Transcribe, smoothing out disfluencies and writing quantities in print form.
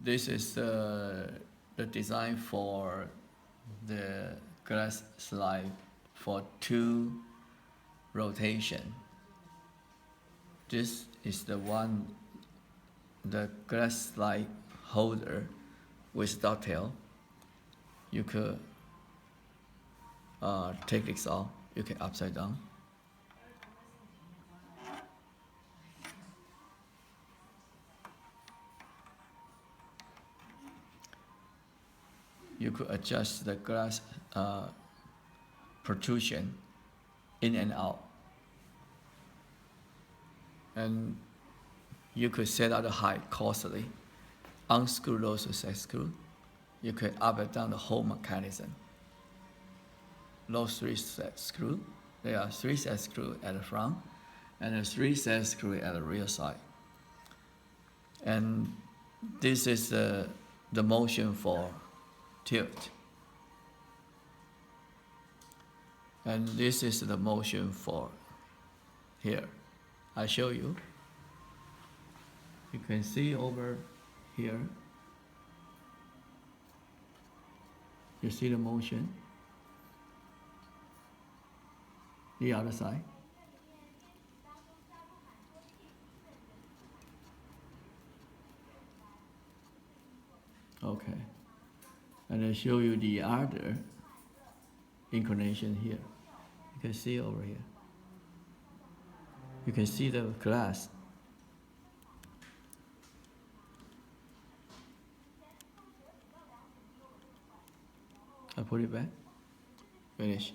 this is the design for the glass slide for 2 rotation. This is the glass slide holder with dovetail. You could take this off. You can upside down. You could adjust the glass protrusion in and out. And you could set out the height cautiously, unscrew those set screws. You could up and down the whole mechanism. Those 3 set screws, there are 3 set screws at the front, and there's 3 set screws at the rear side. And this is the motion for tilt. And this is the motion for here. I show you. You can see over here. You see the motion. The other side. Okay. And I show you the other inclination here. You can see over here. You can see the glass. I put it back. Finish.